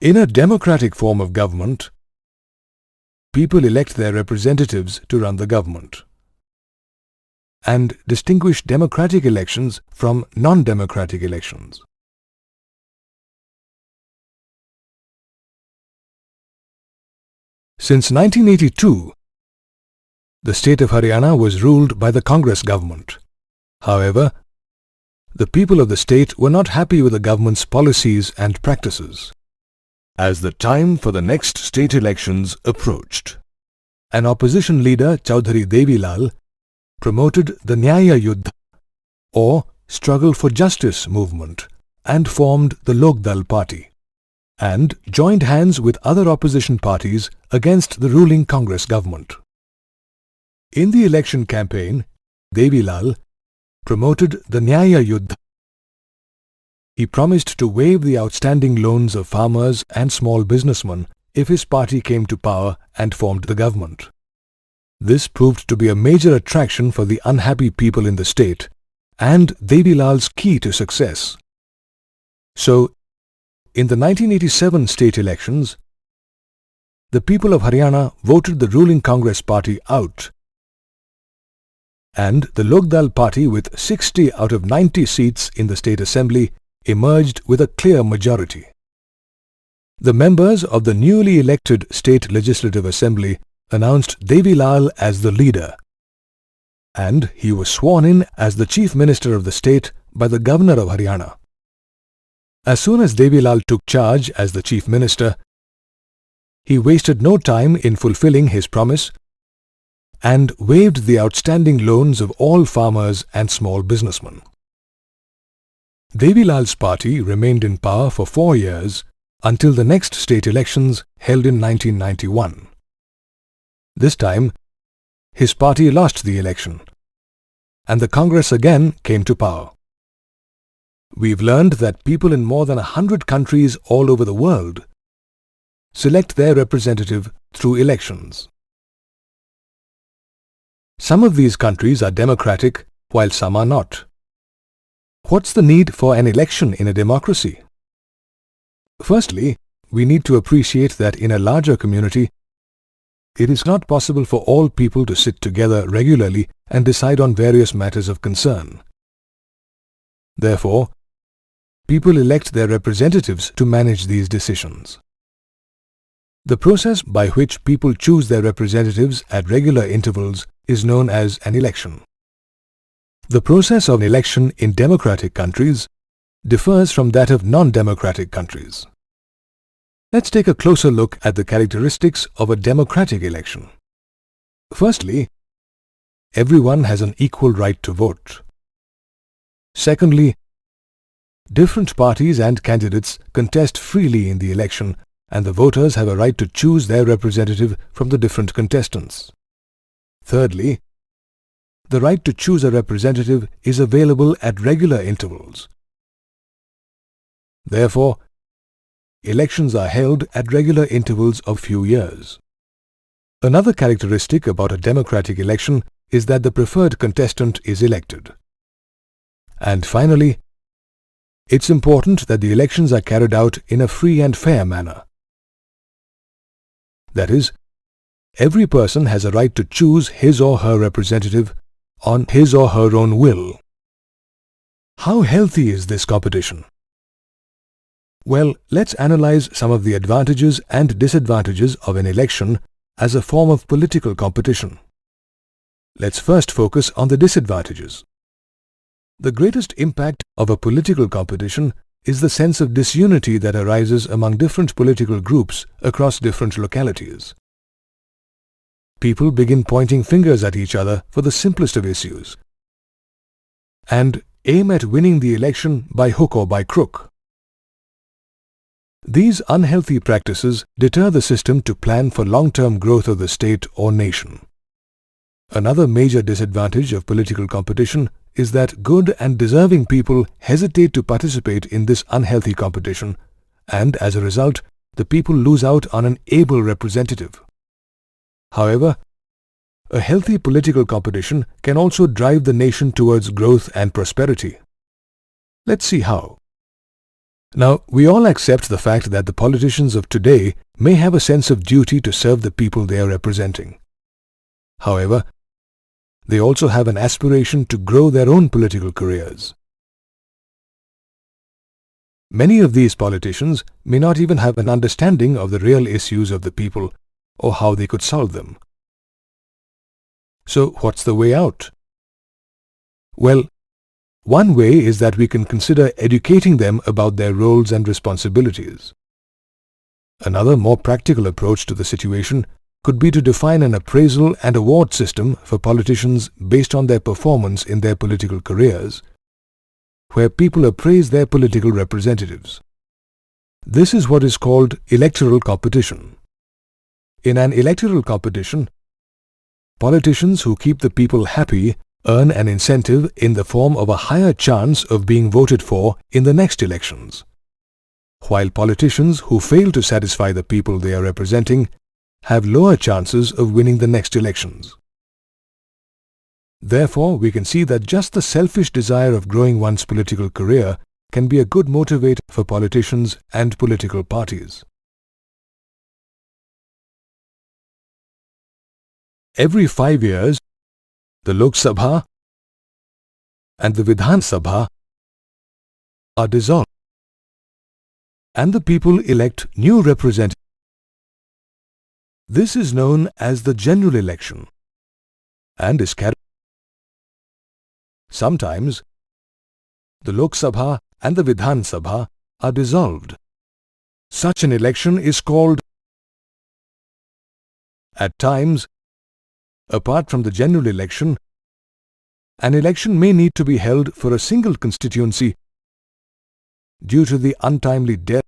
In a democratic form of government, people elect their representatives to run the government and distinguish democratic elections from non-democratic elections. Since 1982, the state of Haryana was ruled by the Congress government. However, the people of the state were not happy with the government's policies and practices. As the time for the next state elections approached, an opposition leader, Chaudhary Devilal, promoted the Nyaya Yuddha or Struggle for Justice movement and formed the Lokdal party and joined hands with other opposition parties against the ruling Congress government. In the election campaign, Devilal promoted the Nyaya Yuddha. He promised to waive the outstanding loans of farmers and small businessmen if his party came to power and formed the government. This proved to be a major attraction for the unhappy people in the state and Devilal's key to success. So, in the 1987 state elections, the people of Haryana voted the ruling Congress party out, and the Lokdal party with 60 out of 90 seats in the state assembly emerged with a clear majority. The members of the newly elected State Legislative Assembly announced Devilal as the leader, and he was sworn in as the Chief Minister of the state by the Governor of Haryana. As soon as Devilal took charge as the Chief Minister, he wasted no time in fulfilling his promise and waived the outstanding loans of all farmers and small businessmen. Devilal's party remained in power for 4 years until the next state elections held in 1991. This time, his party lost the election, and the Congress again came to power. We've learned that people in more than 100 countries all over the world select their representative through elections. Some of these countries are democratic, while some are not. What's the need for an election in a democracy? Firstly, we need to appreciate that in a larger community, it is not possible for all people to sit together regularly and decide on various matters of concern. Therefore, people elect their representatives to manage these decisions. The process by which people choose their representatives at regular intervals is known as an election. The process of election in democratic countries differs from that of non-democratic countries. Let's take a closer look at the characteristics of a democratic election. Firstly, everyone has an equal right to vote. Secondly, different parties and candidates contest freely in the election, and the voters have a right to choose their representative from the different contestants. Thirdly, the right to choose a representative is available at regular intervals. Therefore, elections are held at regular intervals of few years. Another characteristic about a democratic election is that the preferred contestant is elected. And finally, it's important that the elections are carried out in a free and fair manner. That is, every person has a right to choose his or her representative on his or her own will. How healthy is this competition? Well, let's analyze some of the advantages and disadvantages of an election as a form of political competition. Let's first focus on the disadvantages. The greatest impact of a political competition is the sense of disunity that arises among different political groups across different localities. People begin pointing fingers at each other for the simplest of issues and aim at winning the election by hook or by crook. These unhealthy practices deter the system to plan for long-term growth of the state or nation. Another major disadvantage of political competition is that good and deserving people hesitate to participate in this unhealthy competition, and as a result, the people lose out on an able representative. However, a healthy political competition can also drive the nation towards growth and prosperity. Let's see how. Now, we all accept the fact that the politicians of today may have a sense of duty to serve the people they are representing. However, they also have an aspiration to grow their own political careers. Many of these politicians may not even have an understanding of the real issues of the people or how they could solve them. So, what's the way out? Well, one way is that we can consider educating them about their roles and responsibilities. Another, more practical approach to the situation could be to define an appraisal and award system for politicians based on their performance in their political careers, where people appraise their political representatives. This is what is called electoral competition. In an electoral competition, politicians who keep the people happy earn an incentive in the form of a higher chance of being voted for in the next elections, while politicians who fail to satisfy the people they are representing have lower chances of winning the next elections. Therefore, we can see that just the selfish desire of growing one's political career can be a good motivator for politicians and political parties. Every 5 years, the Lok Sabha and the Vidhan Sabha are dissolved, and the people elect new representatives. This is known as the general election and is carried. Sometimes, the Lok Sabha and the Vidhan Sabha are dissolved. Such an election is called. At times, apart from the general election, an election may need to be held for a single constituency due to the untimely death.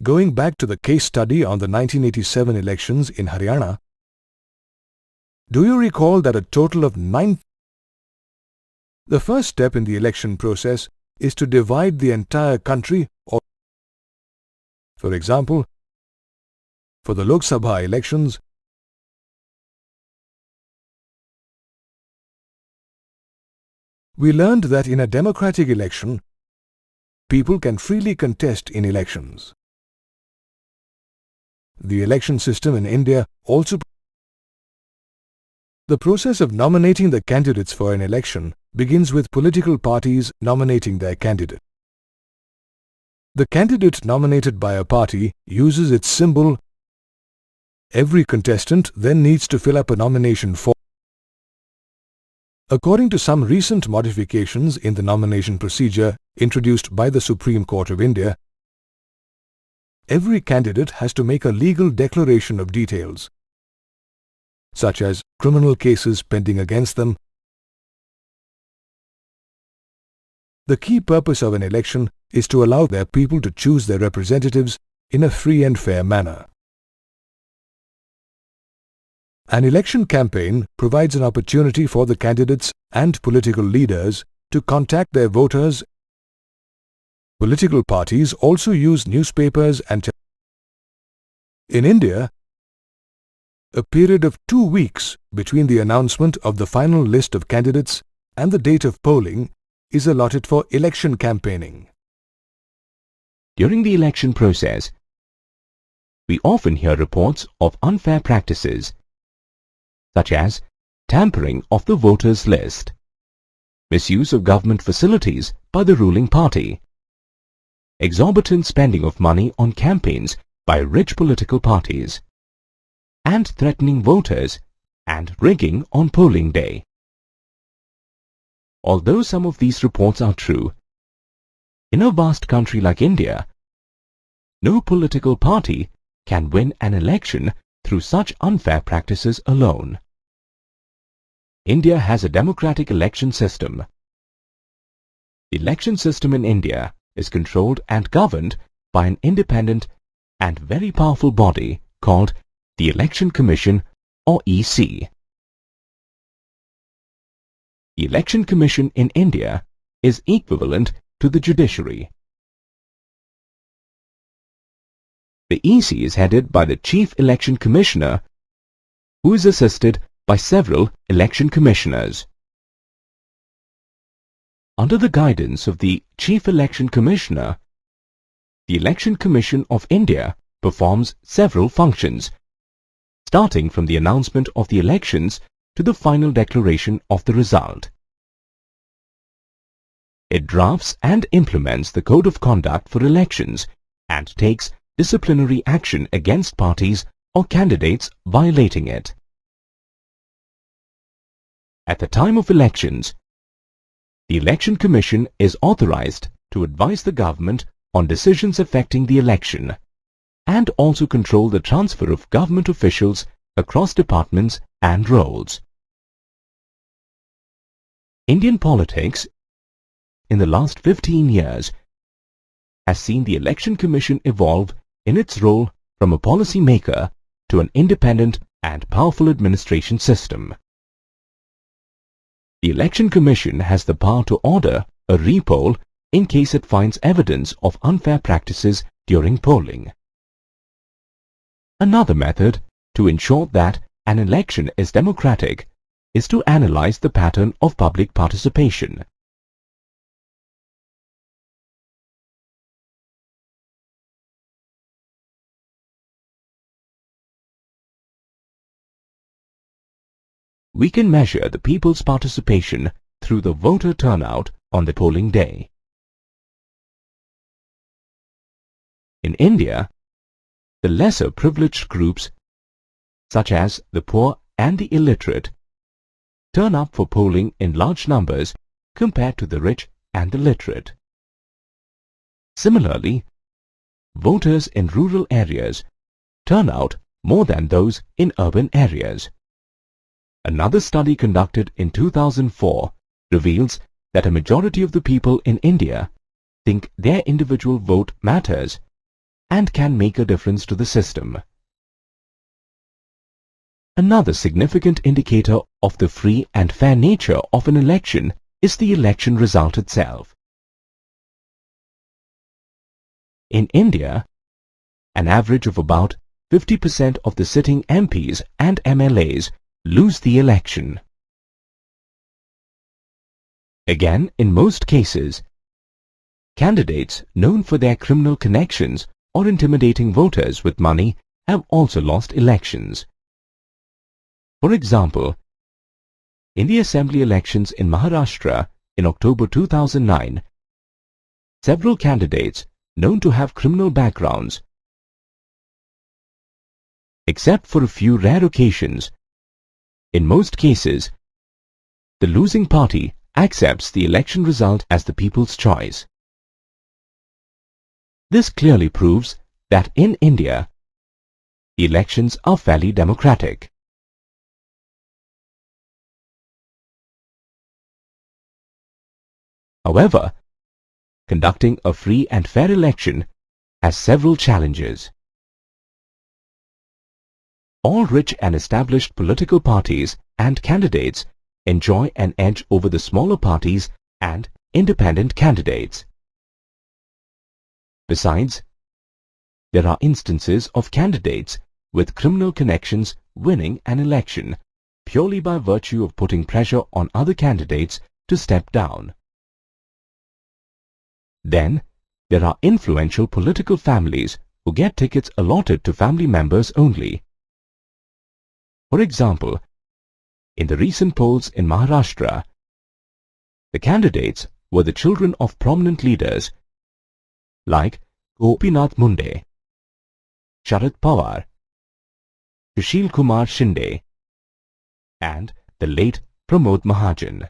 Going back to the case study on the 1987 elections in Haryana, do you recall that a total of 9? The first step in the election process is to divide the entire country, or, for example, for the Lok Sabha elections, we learned that in a democratic election, people can freely contest in elections. The election system in India also. The process of nominating the candidates for an election begins with political parties nominating their candidate. The candidate nominated by a party uses its symbol. Every contestant then needs to fill up a nomination form. According to some recent modifications in the nomination procedure introduced by the Supreme Court of India, every candidate has to make a legal declaration of details, such as criminal cases pending against them. The key purpose of an election is to allow their people to choose their representatives in a free and fair manner. An election campaign provides an opportunity for the candidates and political leaders to contact their voters. Political parties also use newspapers and in India, a period of 2 weeks between the announcement of the final list of candidates and the date of polling is allotted for election campaigning. During the election process, we often hear reports of unfair practices, such as tampering of the voters' list, misuse of government facilities by the ruling party, exorbitant spending of money on campaigns by rich political parties, and threatening voters and rigging on polling day. Although some of these reports are true, in a vast country like India, no political party can win an election through such unfair practices alone. India has a democratic election system. The election system in India is controlled and governed by an independent and very powerful body called the Election Commission or EC. The Election Commission in India is equivalent to the judiciary. The EC is headed by the Chief Election Commissioner, who is assisted by several election commissioners. Under the guidance of the Chief Election Commissioner, the Election Commission of India performs several functions, starting from the announcement of the elections to the final declaration of the result. It drafts and implements the Code of Conduct for elections and takes disciplinary action against parties or candidates violating it. At the time of elections, the Election Commission is authorized to advise the government on decisions affecting the election and also control the transfer of government officials across departments and roles. Indian politics in the last 15 years has seen the Election Commission evolve in its role from a policy maker to an independent and powerful administration system. The Election Commission has the power to order a re-poll in case it finds evidence of unfair practices during polling. Another method to ensure that an election is democratic is to analyze the pattern of public participation. We can measure the people's participation through the voter turnout on the polling day. In India, the lesser privileged groups, such as the poor and the illiterate, turn up for polling in large numbers compared to the rich and the literate. Similarly, voters in rural areas turn out more than those in urban areas. Another study conducted in 2004 reveals that a majority of the people in India think their individual vote matters and can make a difference to the system. Another significant indicator of the free and fair nature of an election is the election result itself. In India, an average of about 50% of the sitting MPs and MLAs lose the election. Again, in most cases, candidates known for their criminal connections or intimidating voters with money have also lost elections. For example, in the assembly elections in Maharashtra in October 2009, several candidates known to have criminal backgrounds, except for a few rare occasions, in most cases, the losing party accepts the election result as the people's choice. This clearly proves that in India, the elections are fairly democratic. However, conducting a free and fair election has several challenges. All rich and established political parties and candidates enjoy an edge over the smaller parties and independent candidates. Besides, there are instances of candidates with criminal connections winning an election purely by virtue of putting pressure on other candidates to step down. Then, there are influential political families who get tickets allotted to family members only. For example, in the recent polls in Maharashtra, the candidates were the children of prominent leaders like Gopinath Munde, Sharad Pawar, Sushil Kumar Shinde, and the late Pramod Mahajan.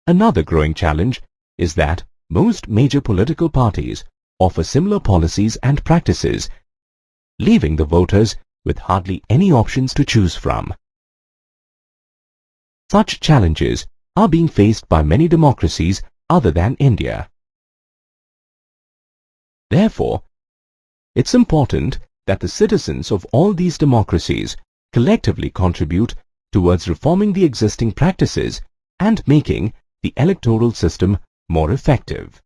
Another growing challenge is that most major political parties offer similar policies and practices, leaving the voters with hardly any options to choose from. Such challenges are being faced by many democracies other than India. Therefore, it's important that the citizens of all these democracies collectively contribute towards reforming the existing practices and making the electoral system more effective.